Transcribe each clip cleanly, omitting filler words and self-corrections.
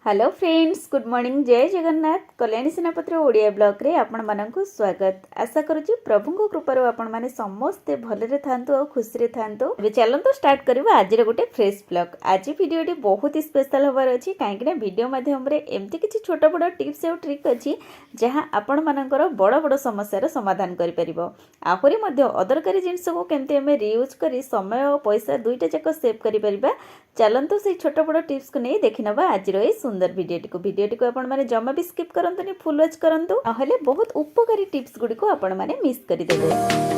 Hello friends, good morning. जय जगन्नाथ। कल्याणी सेनापति Odia blog रे आपण मानक स्वागत। आशा करुच्ची प्रभु कृपार आपण माने समस्ते भलरे थांतु और खुशी रे थांतु। ଏବେ चलंतु स्टार्ट करबा आज रे गोटे फ्रेश ब्लॉग। आज वीडियोटी बहुत ही स्पेशल होबार अछि काहेकि ना वीडियो माध्यम रे एम्ति किछि छोट बड़ टिप्स और ट्रिक अछि जहां आपण मानकर बड़ बड़ समस्या रो समाधान करि परिबो। आहुरी मध्ये अदरकारी जिंस को केमते हमें रीयूज करी समय और पैसा दुईटा जाक सेव करि परिबा। चलंतु से छोट बड़ टिप्स को नहीं देखि नबा आज रो सुंदर वीडियोटी को आपण माने जमा भी स्किप करंतुनी, फुल वॉच करंतु, नहले बहुत उपकारी टिप्स गुडी को आपण माने मिस करि देबे।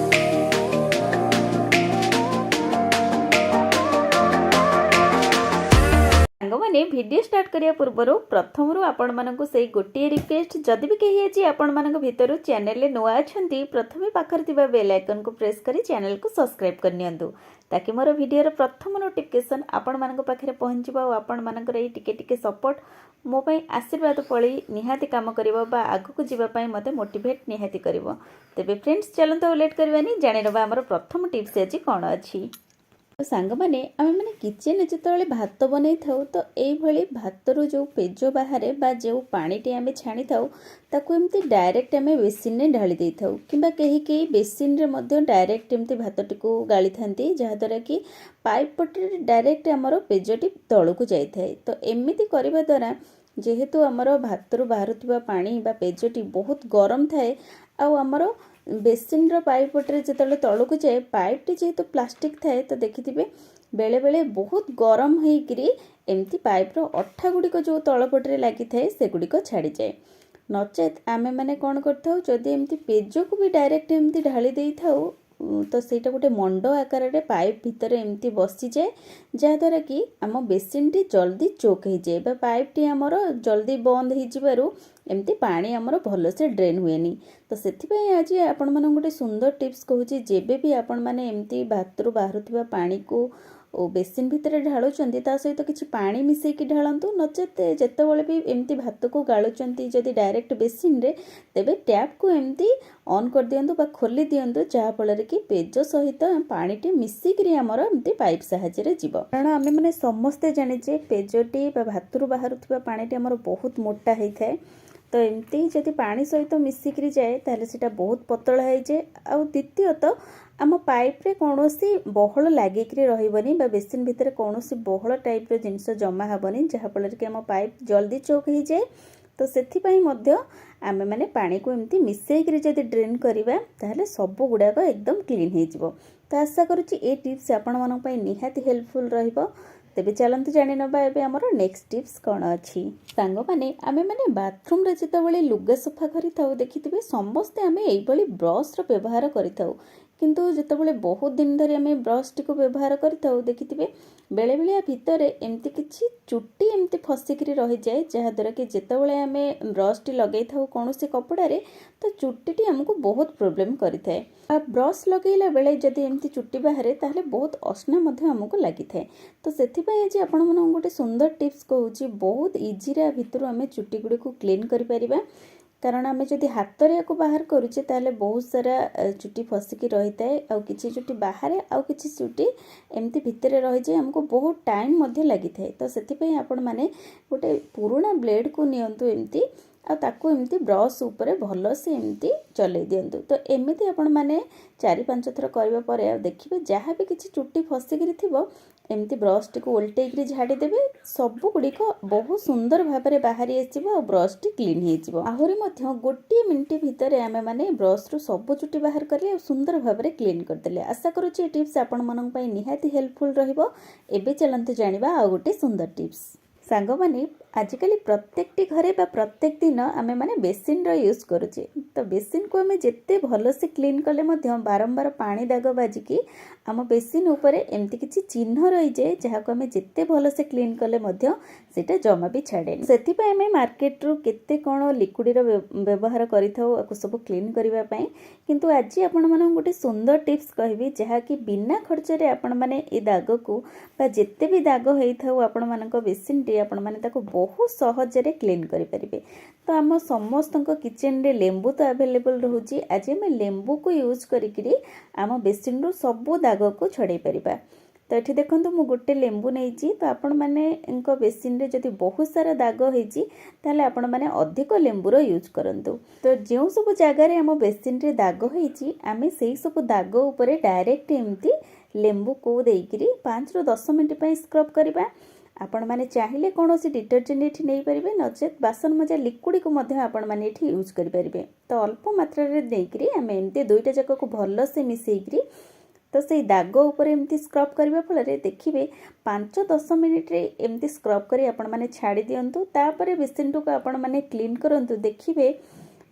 मैंने वीडियो स्टार्ट करिया पूर्व प्रथम आपण मानक से गोटे रिक्वेस्ट, जदि भी कही आज आपण मानक भितर चैनल नुआ अच्छा प्रथम पाखर थिबा बेल आइकन को प्रेस करी चैनल को सब्सक्राइब कर नियंतु ताकि मोर वीडियो प्रथम नोटिफिकेशन आपण मानक पाखरे पहुंचबा और आपण मानकर एई टिके टिके सपोर्ट मो पई आशीर्वाद पड़ी निहाती काम करिवो बा आगु को जीवा पई मते मोटिवेट निहाती करिवो। तेबे फ्रेंड्स चलंतो लेट करबानी जानि नबा हमर प्रथम टिप्स आज कोन अछि। सांग माने आमे माने किचन जेतबेले भात बनै थाउ तो एई भली भातरो जो पेज बाहरे बा जो पानीटी आमे छाणी थाउ ताकू एमती डायरेक्ट आमे बेसिन ने ढाली देई थाउ किबा केही केही बेसिन रे मध्ये डायरेक्ट एमती भातटी को गाली थांती जहा द्वारा कि पाइप पटे डायरेक्ट हमरो पेजटी तळकु जाई थाए। तो एमिति करबा द्वारा जेहेतु हमरो भातरो बाहरुथिबा पानी बा पेजटी बहुत गरम थाए आ हमरो बेसिन रो पाइप पटे जेतले तळकु जाए पाइपटी जेहेतु प्लास्टिक थाए तो देखिथिबे बेले बेले बहुत गरम होइकरी एमती पाइप रो अठा गुडिक जो तळपटरे लागि थाए से गुडिक छाडी जाए। नचेत आमे माने कोन करथाउ जदि एमती पेज को भी डायरेक्ट एमती ढाली देई थाउ तो सेटा गोटे मंड आकार रे पाइप भितर एमती बसी जाए जहा द्वारा कि आम बेसिन टी जल्दी चोक हो जाए बा पाइप टी हमर जल्दी बंद हो जिबारु एमती पानी हमर भलो से ड्रेन हुएनी। तो सेथिपई आज आपण मन गोटे सुंदर टिप्स कहूची, जेबे भी आपण माने एमती भातरु बाहरुथिबा पानी को ओ बेसिन भितर ढालुचंती ता सहित किछि पानी मिसेकी ढालंतु, नचेत जेतेबेले भी एमती भात को गालुचंती जदि डायरेक्ट बेसिन रे तेबे टैप को एमती ऑन कर दियंतु बा खोली दियंतु जहा फल कि पेज सहित पानीटी मिसिकी हमर एमती पाइप साहाय्य रे जीव। कारण आमे माने समस्ते जानिचे पेजटी बा भातरु बाहरुथिबा पानीटी हमर बहुत मोटा हेइ थाए तो एमती जदि पानी सहित मिसिकी जाए ताले सेटा बहुत पतला हो जाए। आ द्वितीयत आम पाइप रे कौनसी बहल लागिकरी रहिबनी बा बेसिन भितर कौनसी बहल टाइप रो जिनिस जमा हबनी जहा फल कि आम पाइप जल्दी चोक हो जाए। तो सेथिपई मध्य आमे माने पानी को एमती मिसेइकरी जदि ड्रेन करिबा ताहले सब गुडाक एकदम क्लीन हो जिवो। तो आशा करूची ए टिप्स आपण मन पई निहाती हेल्पफुल रहिबो। तेबे चलंतु जानि नबा एबे हमर नेक्स्ट टिप्स कोन अछि। सांग माने आमे माने बाथरूम रे जेतेबेले लुगा सफा करि थाउ देखिथिबे समस्ते आमे एई भली ब्रश रो व्यवहार करि थाउ, किंतु जेतेबेले बहुत दिन धरि आमे ब्रश टी को व्यवहार करि थाउ देखिथिबे बेले बेले भितर एमती किछि चुट्टी एमती फसिकरी रहि जाए जहा द्वारा कि जेतेबेले आमे ब्रश टी लगै थाउ कोनोसी कपड़ा रे तो चुट्टी टी हमको बहुत प्रॉब्लम करि थाए। आ ब्रश लगैला बेले जदि एमती चुट्टी बाहरे ताहले बहुत असना मध्ये हमको लागि थाए। तो सेथिपई आज आपण मन गोटे सुंदर टिप्स कहूची, बहुत इजी रे भितरु आमे चुट्टी गुडी को क्लीन करि परिबा। कारण आमे जदि हाथ रे को बाहर करूचे ताहले बहुत सारा चुट्टी फसिकी रही थाए आ किछि चुट्टी बाहर आ किछि चुट्टी एमती भितरे रहि जाए हमको बहुत टाइम मध्ये लागि थाए। तो सेथिपई आपण माने गोटे पुराना ब्लेड को नियंतु एमती आ ताकू एमती ब्रश ऊपर भलो से एमती चले दियंतु। तो एमिति आपण माने 4-5 थर करबा परे देखिबे जहाँ भी किछि चुट्टी फसिकी थिबो एमती ब्रश टी को उल्टेकरी झाड़ी देबे सब गुडी को बहुत सुंदर भाबरे बाहरी आसीबो और ब्रश टी क्लीन हो जिवो। आहुरी मध्य गोटे मिनिट भितर आमे माने ब्रश रु सब चुट्टी बाहर करले सुंदर भाबरे क्लीन कर देले। आशा करूची टिप्स आपण मनन पई निहाती हेल्पफुल रहिबो। एबे चलंतु जानिबा आ गोटे सुंदर टिप्स। सांग माने आजिकली प्रत्येकटी घरे बा प्रत्येक दिन आमे माने बेसिन रो यूज करूचे। तो बेसिन को आमे जेते भलो से क्लीन कले मध्य बारंबार पानी दाग बाजिकी आम बेसिन ऊपर एमती किछि चिन्ह रही जाए जहा को आमे जेते भलो से क्लीन कले मध्य सेटा जमा भी छाडे। सेति पय आमे मार्केट रु केते कोन लिक्विड रो व्यवहार करिथाउ आकु सब क्लीन करिवा पय, किंतु आज आपण मन गोटे सुंदर टिप्स कहबी जहा कि बिना खर्च रे आपण माने ए दाग को बा जेते भी दाग हेइथाउ आपण मानक बेसिन रे आपण माने ताको बहुत सहज रे क्लीन करि परिबे। तो आम समस्त किचन रे लेंबू तो अवेलेबल रहउची, आज आम लेंबू को यूज करिकरी आम बेसिन रु सब दाग को छड़ाई परिबा। तो ये देखो मु गोटे लेंबू नहीं तो आपण मैंने बेसिन रे जदि बहुत सारा दाग होती ताले आपण मैंने अधिक लेंबूर यूज करंतु। तो जो सब जगार आम बेसिन रे दाग होती आम से सब दाग उपर डायरेक्ट एमती लेंबू को देकरी 5 ରୁ 10 मिनट स्क्रब करवा। आपण मैंने चाहिए कौन सी डिटर्जेंट ये नहीं पारे नचेत बासन मजा लिक्विड को आपण मैंने यूज करें। तो अल्प मात्रा देकरी आम एमती दुईटा जाक को भल से मिसेकरी तो से दाग उपर एमती स्क्रब करने फल देखिए 5-10 मिनिट एमती स्क्रब कर आपण मैंने छाड़ी दिंतु। तापर बेसिन को आपण मैंने क्लीन करंतु देखिए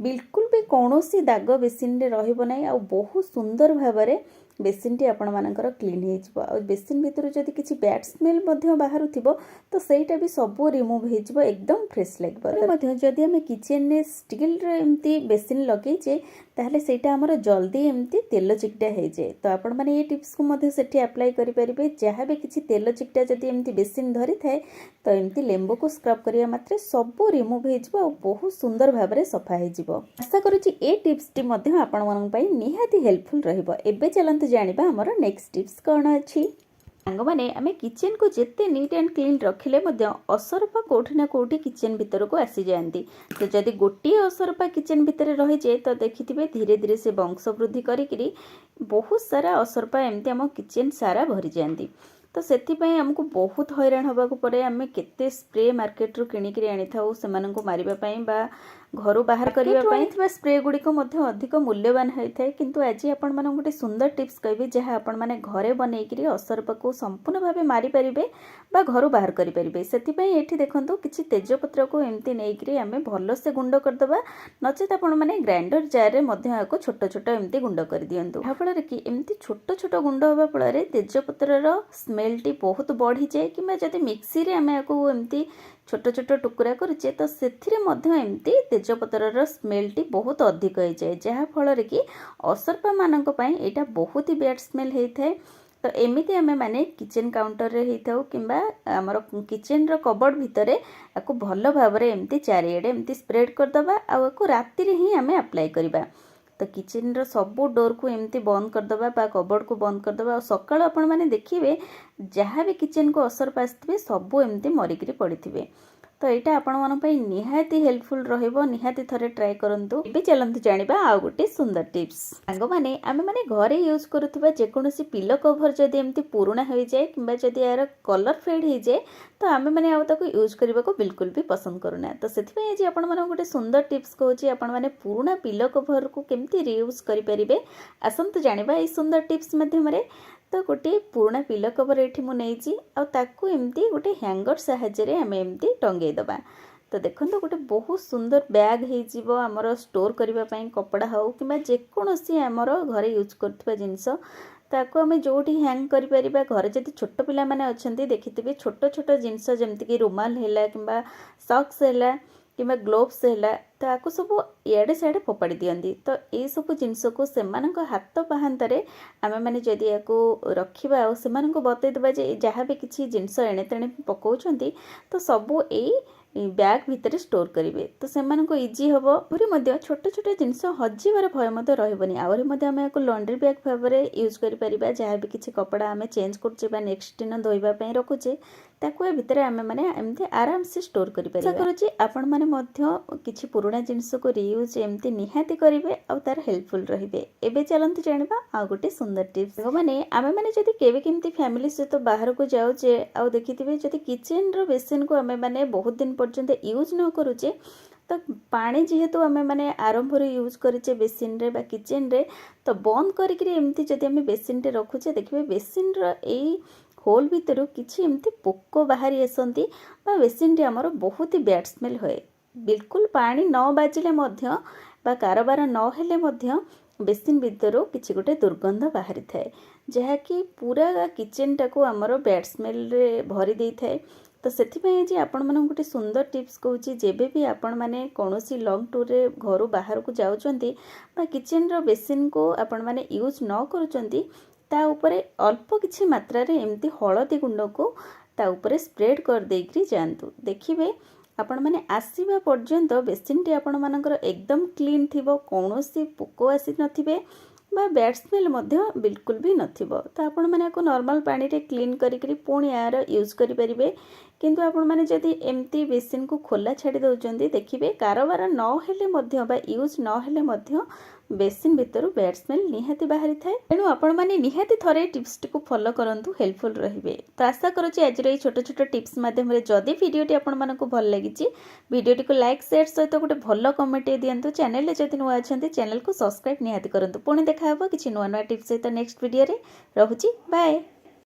बिल्कुल भी कौन सी दाग बेसिन रे रहिबो नै आ बहुत सुंदर भावरे बेसिन टी आपण मानकर क्लीन हो। बेसिन भितर जदि किसी बैड स्मेल बाहर थिबो तो सेटा भी सब रिमूव हो एकदम फ्रेश लगे। जदि आम किचन में स्टील एमती बेसिन लगेचे ताहले सेटा हमर जल्दी एमती तेल चिकटा हो जाए। तो आपण माने ये टिप्स को मध्य सेठी अप्लाई करि परिबे। जहाँ भी किसी तेल चिकटा जदि एमती बेसिन धरी थाए तो एमती लेंबू को स्क्रब करिया मात्रे सब रिमूव हो बहुत सुंदर भाव सफा हो। आशा करुछि ए टिप्स टी मध्य आपण मानन पई निहाती हेल्पफुल रहिबो। एबे चलंतु जानिबा हमर नेक्स्ट टिप्स कौन अच्छी। सांग मैंने आम किचन को जिते नीट एंड क्लीन रखिले असरपा कौटी ना कौटी किचन भीतर को आसी जाती। तो जदि गोटे असरपा किचन भीतर रही जाए तो देखिथे धीरे धीरे से वंश वृद्धि करी बहुत सारा असरपा एमती आम किचन सारा भरी जाती। तो से आमको बहुत हैरान होबाकू पड़े। आम केते स्प्रे मार्केट रू किणिक आनी था से मारिबा बा घर बाहर करने स्प्रे गुड़िक अधिक मूल्यवान होता है। किंतु आज आपण मन गोटे सुंदर टिप्स कहबी जहाँ आपण मैंने घरे बनईकरी असरपा को संपूर्ण भाव मारी पारिबे बा घर बाहर करें। से देखो किसी तेजपत्र को एमती नहीं आम भल से गुंड करदे नचेत आपण मैंने ग्राइंडर जार में छोट छोट एमती गुंड कर दिंतु। याफल कि एमती छोट छोट गुंड होगा फल तेजपत्र स्मेल टी बहुत बढ़ी जाए कि जब मिक्सी रे आम एमती छोट छोट टुकुरा करुचे तो से एमती तेजपतर स्मेल टी बहुत अधिक हो जाए जहाँफल कि असरपा मान यहाँ बहुत ही बैड स्मेल होता है। तो एमती आम मैंने किचन काउंटर रे होता कि आमर किचन कबर्ड भितर आपको भल भाव एमती चारिआडे एमती स्प्रेड करदे आपको राति ही आम अप्लाई करवा। तो किचन रो सबू डोर को एमती बंद करदे बा कबर्ड को बंद करदे और सकाळ आपण माने देखिए जहाँ भी किचन को असर पासथिबे सबू एमती मरिकरी पड़े। तो यहाँ आपण मन पई निहाती हेल्पफुल रहिबो। निहाती थरे ट्राई करंतु। एबे चलंतु जानिबा आ गोटे सुंदर टिप्स। सांग माने आमे माने घरे यूज करूथबा जे कोनोसी पिलो कवर जदि एमती पुराना हो जाए किंबा जदि यार कलर फेड हो जाए तो आमे माने आ ताको यूज करबा को बिल्कुल भी पसंद करूना। तो सेथिपई आज आपण मन गोटे सुंदर टिप्स कहूची आपण माने पुराना पिलो कवर को केमती रीयूज करि परिबे। आसंतु जानिबा ए सुंदर टिप्स माध्यम रे। तो गोटे पुराना पिलो कवर ये मुझे आकू एमती गोटे हैंगर साहाय्य आम एमती टंगे दबा। तो देखो गोटे बहुत सुंदर बैग हो आमर स्टोर करने कपड़ा हो कि जेकोसी आमर घरे यूज कर जिनस ताको आम जो हैंग कर घर जब छोट पिला माने अच्छे देखिथे छोट छोट जिनस जमती रुमाल है कि सॉक्स है कि ग्लोव्स है तो आपको सब इे सियाड़े फोपाड़ी दिंती। तो ये सब जिनस को से हाथ पाहांतारे आम मैंने जदि या रखा और से बतईदेवा जहाँ भी किसी जिनस एणे तेणे पकाउछंती तो सबू यही बैग भितर स्टोर करेंगे। तो से इजी हम आहरी छोट छोट जिनस हजिबार भय रही आहरी आम या लंड्री बैग भाव में यूज कर जहाँ भी किसी कपड़ा आम चेंज कर नेक्स्ट दिन धोवाई रखुचे ताकू ए भितर आम मैंने एमती आराम से स्टोर करुचे। आपण मैंने किसी पुराना जिनस को रियूज एमती निहाती करेंगे और तार हेल्पफुल रहिबे। एबे चलंतु जानिबा आ गोटे सुंदर टिप्स। माने आमे माने जदि केबे केमती फैमिली सहित बाहर को जाउचे आ देखिथिबे जदि किचन रो बेसिन को आमे माने बहुत दिन पर्यंत यूज न करूचे तो पानी जेहेतु आमे माने आरंभ यूज करेचे बेसिन रे बा किचन रे तो बंद करिकरी एमती जदि आमे बेसिन रे रखुचे देखिबे बेसिन रो एई होल भितर किसी एमती पोक बाहरी आसती बेसिन रे आमर बहुत ही बैड स्मेल होए। बिल्कुल पानी न बाजिले मध्य बा कारबार न हेले मध्य बेसिन भितर किसी गोटे दुर्गंध बाहरी थाए जहाँकि पूरा किचन टाको आमर बैड स्मेल रे भरी दे थाए। तो सेथिपई जे आपण मन गोटे सुंदर टिप्स कहूची जेबे भी आपण माने कोनोसी लॉन्ग टूर रे घर बाहर को जाउचंती बा किचन रो बेसिन को आपण माने यूज न करूचंती ता उपरे अल्प किछि मात्रा रे एमती हळदी गुंड को ता उपरे स्प्रेड कर देकरी जानतु। देखिबे आपण माने आसीबा पर्यंत बेसिन टी आपण मानकर एकदम क्लीन थिबो कोनोसी पोको आसी नथिबे बा बैड स्मेल बिल्कुल भी नथिबो। तो आपण माने को नॉर्मल पानी रे क्लीन करी पुणी यार यूज करि परिबे। किंतु आपण माने जदि एमती बेसिन को खोला छाड़ी दउचंदी देखिबे कारबार न हेले मध्य बा यूज न हेले मध्य बेसिन भितर बैड स्मेल निहाती बाहरी थाए। तेणु आपण माने निहाती थरे टिप्स को फॉलो करंतु, हेल्पफुल रहिबे। तो आशा करूची आज रे छोट छोट टिप्स माध्यम रे जदि वीडियोटी आपण मानकु भल लागिची वीडियोटी को लाइक शेयर सहित गोटे भल कमेंट दियंतु। चैनल रे जदि नुआ अछंती चैनल को सब्सक्राइब निहाती करंतु। पुणी देखा हबो किछि नुआ नुआ टिप्स सहित नेक्स्ट वीडियो रे। रहुची बाय।